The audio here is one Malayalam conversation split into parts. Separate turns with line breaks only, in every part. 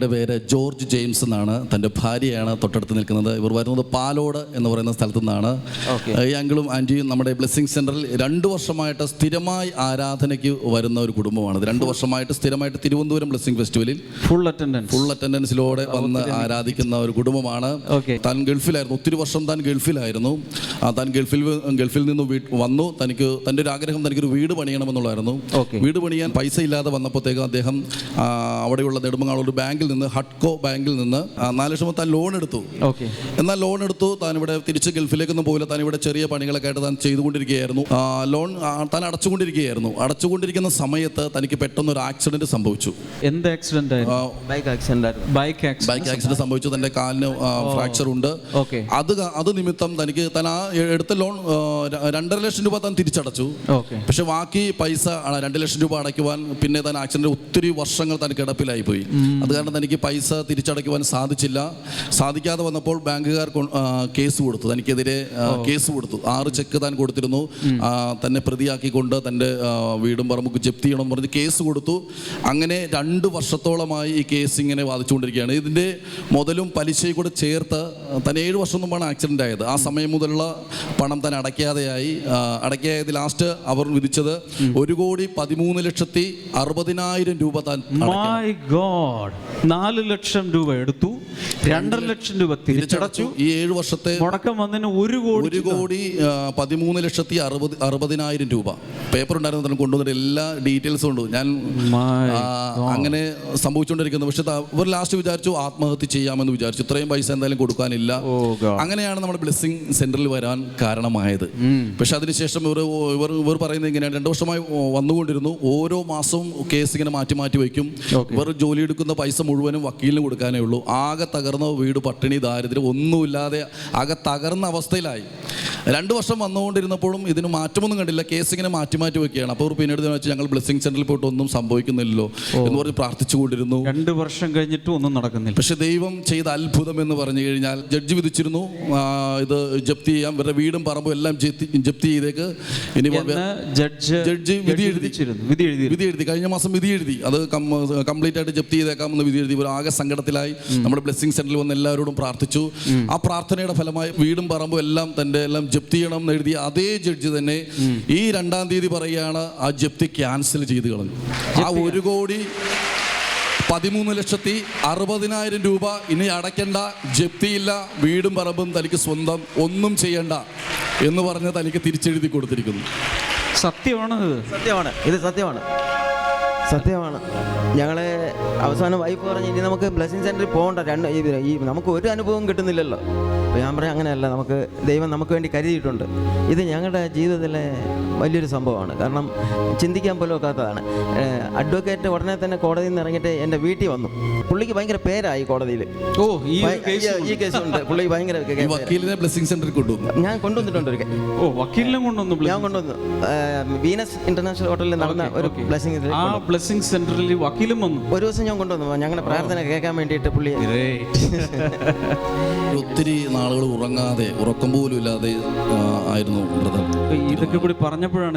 അങ്കിളിൻ്റെ പേര് ജോർജ് ജെയിംസ് എന്നാണ്. തൻ്റെ ഭാര്യയാണ് തൊട്ടടുത്ത് നിൽക്കുന്നത്. ഇവർ വരുന്നത് പാലോട് എന്ന് പറയുന്ന സ്ഥലത്തു നിന്നാണ്. ഈ അങ്കിളും ആൻറ്റിയും നമ്മുടെ ബ്ലെസ്സിങ് സെൻറ്ററിൽ 2 വർഷമായിട്ട് സ്ഥിരമായി ആരാധനയ്ക്ക് വരുന്ന ഒരു കുടുംബമാണ്. 2 വർഷമായിട്ട് സ്ഥിരമായിട്ട് തിരുവനന്തപുരം ബ്ലെസ്സിങ് ഫെസ്റ്റിവലിൽ ഫുൾ അറ്റൻഡൻസിലൂടെ വന്ന് ആരാധിക്കുന്ന ഒരു കുടുംബമാണ്. താൻ ഗൾഫിലായിരുന്നു, ഒത്തിരി വർഷം താൻ ഗൾഫിലായിരുന്നു. താൻ ഗൾഫിൽ നിന്ന് വന്നു. തൻ്റെ ഒരു ആഗ്രഹം തനിക്കൊരു വീട് പണിയണമെന്നുള്ളതായിരുന്നു. വീട് പണിയാൻ പൈസ ഇല്ലാതെ വന്നപ്പോഴത്തേക്കും അദ്ദേഹം അവിടെയുള്ള നെടുമങ്ങാട് ബാങ്കിൽ നിന്ന്, ഹഡ്കോ ബാങ്കിൽ നിന്ന് 4 ലക്ഷം താൻ ലോൺ എടുത്തു. എന്നാൽ ലോൺ എടുത്തു, താൻ ഇവിടെ തിരിച്ച് ഗൾഫിലേക്കൊന്നും പോയില്ല. താൻ ഇവിടെ ചെറിയ പണികളൊക്കെ ആയിട്ട് താൻ ചെയ്തുകൊണ്ടിരിക്കുകയായിരുന്നു. ലോൺ താൻ അടച്ചുകൊണ്ടിരിക്കുന്ന സമയത്ത് തനിക്ക് പെട്ടെന്ന് ഒരു ആക്സിഡന്റ് സംഭവിച്ചു.
എന്ത് ആക്സിഡന്റ്? ബൈക്ക്
ആക്സിഡന്റ് സംഭവിച്ചു. തന്റെ കാലിന് ഫ്രാക്ചർ ഉണ്ട്. അത് നിമിത്തം തനിക്ക് താൻ ആ എടുത്ത ലോൺ 2.5 ലക്ഷം രൂപ താൻ തിരിച്ചടച്ചു. പക്ഷെ ബാക്കി പൈസ 2 ലക്ഷം രൂപ അടയ്ക്കുവാൻ പിന്നെ താൻ ആക്സിഡന്റ് ഒത്തിരി വർഷങ്ങൾ താൻ കിടപ്പിലായി പോയി. അത് കാരണം തനിക്ക് പൈസ തിരിച്ചടയ്ക്കുവാൻ സാധിക്കാതെ വന്നപ്പോൾ ബാങ്കുകാർ കേസ് കൊടുത്തു. തനിക്കെതിരെ കേസ് കൊടുത്തു. 6 ചെക്ക് താൻ കൊടുത്തിരുന്നു. തന്നെ പ്രതിയാക്കിക്കൊണ്ട് തൻ്റെ വീടും പറമ്പും ജപ്തി ചെയ്യണമെന്ന് പറഞ്ഞ് കേസ് കൊടുത്തു. അങ്ങനെ 2 വർഷത്തോളമായി ഈ കേസ് ഇങ്ങനെ വാദിച്ചുകൊണ്ടിരിക്കുകയാണ്. ഇതിൻ്റെ മുതലും പലിശയും കൂടെ ചേർത്ത് തന്നെ 7 വർഷം മുമ്പാണ് ആക്സിഡൻ്റ് ആയത്. ആ സമയം മുതലുള്ള പണം താൻ അടയ്ക്കാതെ ലാസ്റ്റ് അവർ വിധിച്ചത് 1,13,60,000 രൂപ താൻ.
മൈ ഗോഡ്, 4 ലക്ഷം രൂപ എടുത്തു, 2.5 ലക്ഷം രൂപ തിരിച്ചടച്ചു.
ഈ 7 വർഷത്തെ
മുടക്കം വന്നതിന്
1,60,000 രൂപ. പേപ്പർ ഉണ്ടായിരുന്നു, തന്നെ കൊണ്ടുവന്നിട്ട് എല്ലാ ഡീറ്റെയിൽസും ഉണ്ട്. ഞാൻ അങ്ങനെ സംഭവിച്ചുകൊണ്ടിരിക്കുന്നു. പക്ഷെ ഇവർ ലാസ്റ്റ് വിചാരിച്ചു ആത്മഹത്യ ചെയ്യാമെന്ന് വിചാരിച്ചു. ഇത്രയും പൈസ എന്തായാലും കൊടുക്കാനില്ല. അങ്ങനെയാണ് നമ്മുടെ ബ്ലെസ്സിങ് സെന്ററിൽ വരാൻ കാരണമായത്. പക്ഷെ അതിനുശേഷം ഇവർ പറയുന്നത് ഇങ്ങനെയാണ്, 2 വർഷമായി വന്നുകൊണ്ടിരുന്നു. ഓരോ മാസവും കേസ് ഇങ്ങനെ മാറ്റി വയ്ക്കും. ഇവർ ജോലി എടുക്കുന്ന പൈസ മുഴുവനും വക്കീലിന് കൊടുക്കാനേ ഉള്ളൂ. ആകെ തകർന്ന വീട്, പട്ടിണി, ദാരിദ്ര്യം ഒന്നുമില്ലാതെ ആകെ തകർന്ന അവസ്ഥയിലായി. 2 വർഷം വന്നുകൊണ്ടിരുന്നപ്പോഴും ഇതിന് മാറ്റമൊന്നും കണ്ടില്ല. കേസ് ഇങ്ങനെ മാറ്റി വയ്ക്കുകയാണ്. അപ്പോൾ പിന്നീട് വെച്ചാൽ ഞങ്ങൾ ബ്ലെസ്സിങ് സെന്ററിൽ പോയിട്ട് ഒന്നും സംഭവിക്കുന്നില്ലല്ലോ എന്ന് പറഞ്ഞ് പ്രാർത്ഥിച്ചുകൊണ്ടിരുന്നു.
2 വർഷം കഴിഞ്ഞിട്ടും ഒന്നും നടക്കുന്നില്ല.
പക്ഷെ ദൈവം ചെയ്ത അത്ഭുതം എന്ന് പറഞ്ഞു കഴിഞ്ഞാൽ, ജഡ്ജി വിധിച്ചിരുന്നു ഇത് ജപ്തി ചെയ്യാം, ഇവരുടെ വീടും പറമ്പും എല്ലാം ജപ്തി ചെയ്തേക്ക്. ഇനി ജഡ്ജി വിധി എഴുതി കഴിഞ്ഞ മാസം വിധി എഴുതി. അത് കംപ്ലീറ്റ് ആയിട്ട് ജപ്തി ചെയ്തേക്കാമെന്ന് വിധി എഴുതി. ഇവർ ആകെ സങ്കടത്തിലായി. നമ്മുടെ ബ്ലെസ്സിങ് സെന്ററിൽ വന്ന് എല്ലാവരോടും പ്രാർത്ഥിച്ചു. ആ പ്രാർത്ഥനയുടെ ഫലമായി വീടും പറമ്പും എല്ലാം ജപ്തി ചെയ്യണം എന്ന് എഴുതിയ അതേ ജഡ്ജി തന്നെ ഈ 2-ാം തീയതി പറയുകയാണ് ആ ജപ്തി ക്യാൻസൽ ചെയ്ത് കളഞ്ഞു. ആ 1,13,60,000 രൂപ ഇനി അടയ്ക്കണ്ട, ജപ്തിയില്ല, വീടും പറമ്പും തനിക്ക് സ്വന്തം, ഒന്നും ചെയ്യണ്ട എന്ന് പറഞ്ഞ് തനിക്ക് തിരിച്ചെഴുതി കൊടുത്തിരിക്കുന്നു.
സത്യമാണ്. ഞങ്ങളെ അവസാനം വൈഫ് പറഞ്ഞ് ഇനി നമുക്ക് ബ്ലെസ്സിങ് സെൻറ്ററിൽ പോകണ്ട, നമുക്ക് ഒരു അനുഭവം കിട്ടുന്നില്ലല്ലോ. അപ്പോൾ ഞാൻ പറയാം അങ്ങനെയല്ല, ദൈവം നമുക്ക് വേണ്ടി കരുതിയിട്ടുണ്ട്. ഇത് ഞങ്ങളുടെ ജീവിതത്തിലെ വലിയൊരു സംഭവമാണ്. കാരണം ചിന്തിക്കാൻ പോലും ഒക്കാത്തതാണ്. അഡ്വക്കേറ്റ് ഉടനെ തന്നെ കോടതിയിൽ നിന്ന് ഇറങ്ങിയിട്ട് എൻ്റെ വീട്ടിൽ വന്നു. പുള്ളിക്ക് ഭയങ്കര പേരായി കോടതിയിൽ. ഈ കേസുണ്ട്. പുള്ളി ഭയങ്കര ഞാൻ കൊണ്ടുവന്നിട്ടുണ്ട്. ഞാൻ കൊണ്ടുവന്നു. വീനസ് ഇന്റർനാഷണൽ ഹോട്ടലിൽ നടന്ന ഒരു
ബ്ലെസ്സിങ് സെന്ററിൽ വക്കീലും വന്നു.
ഒരു ദിവസം ഞാൻ കൊണ്ടുവന്നു ഞങ്ങളുടെ പ്രാർത്ഥന കേൾക്കാൻ വേണ്ടിയിട്ട്. പുള്ളി
ഒത്തിരി നാളുകൾ ഉറക്കം പോലും ഇല്ലാതെ ആയിരുന്നു.
ഇതൊക്കെ കൂടി പറഞ്ഞപ്പോഴാണ്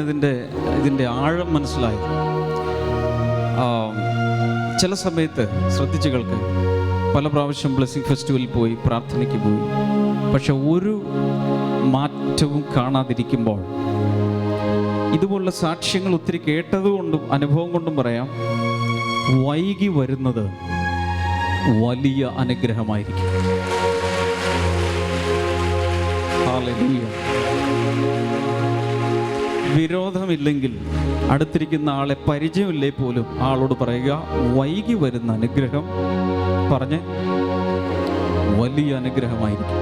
ഇതിൻ്റെ ആഴം മനസ്സിലായത്. ചില സമയത്ത് ശ്രദ്ധിച്ചു കേൾക്ക്, പല പ്രാവശ്യം ബ്ലെസ്സിങ് ഫെസ്റ്റിവലിൽ പോയി, പ്രാർത്ഥനയ്ക്ക് പോയി, പക്ഷെ ഒരു മാറ്റവും കാണാതിരിക്കുമ്പോൾ, ഇതുപോലുള്ള സാക്ഷ്യങ്ങൾ ഒത്തിരി കേട്ടതുകൊണ്ടും അനുഭവം കൊണ്ടും പറയാം, വൈകി വരുന്നത് വലിയ അനുഗ്രഹമായിരിക്കും. ഹല്ലേലൂയ. വിരോധമില്ലെങ്കിൽ, അടുത്തിരിക്കുന്ന ആളെ പരിചയമില്ലേ പോലും ആളോട് പറയുക, വൈകി വരുന്ന അനുഗ്രഹം പറഞ്ഞ് വലിയ അനുഗ്രഹമായിരിക്കും.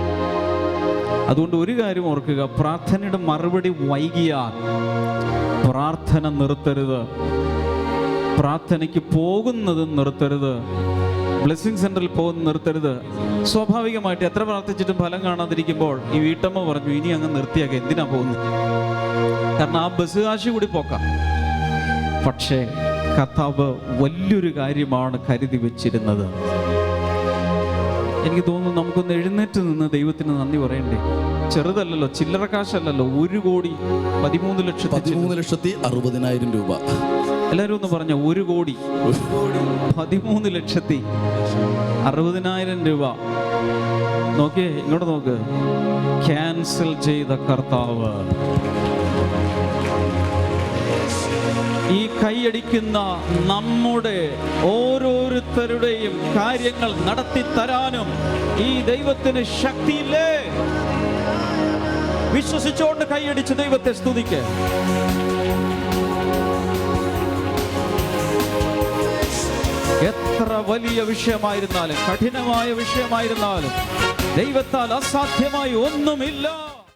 അതുകൊണ്ട് ഒരു കാര്യം ഓർക്കുക, പ്രാർത്ഥനയുടെ മറുപടി വൈകിയാൽ പ്രാർത്ഥന നിർത്തരുത്, പ്രാർത്ഥനയ്ക്ക് പോകുന്നത് നിർത്തരുത്, ബ്ലെസ്സിങ് സെന്ററിൽ പോകുന്നത് നിർത്തരുത്. സ്വാഭാവികമായിട്ട് എത്ര പ്രാർത്ഥിച്ചിട്ടും ഫലം കാണാതിരിക്കുമ്പോൾ ഈ വീട്ടമ്മ പറഞ്ഞു, ഇനി അങ്ങ് നിർത്തിയാൽ എന്തിനാ പോകുന്നത്? കാരണം ആ ബസ് കാശ് കൂടി പോക്കാം. പക്ഷേ കർത്താവ് വലിയൊരു കാര്യമാണ് കരുതി വെച്ചിരുന്നത്. എനിക്ക് തോന്നുന്നു നമുക്കൊന്ന് എഴുന്നേറ്റ് നിന്ന് ദൈവത്തിന് നന്ദി പറയണ്ടേ. ചെറുതല്ലല്ലോ, ചില്ലറ കാശല്ലല്ലോ. 1,13,60,000
രൂപ.
എല്ലാവരും ഒന്ന് പറഞ്ഞ 1,13,60,000 രൂപ. നോക്കിയേ, ഇങ്ങോട്ട് നോക്ക്. ക്യാൻസൽ ചെയ്ത കർത്താവ് ഈ കൈയടിക്കുന്ന നമ്മുടെ ഓരോരുത്തരുടെയും കാര്യങ്ങൾ നടത്തി തരാനും ഈ ദൈവത്തിന് ശക്തിയില്ലേ? വിശ്വസിച്ചുകൊണ്ട് കൈയടിച്ച് ദൈവത്തെ സ്തുതിക്ക്. എത്ര വലിയ വിഷയമായിരുന്നാലും, കഠിനമായ വിഷയമായിരുന്നാലും, ദൈവത്താൽ അസാധ്യമായി ഒന്നുമില്ല.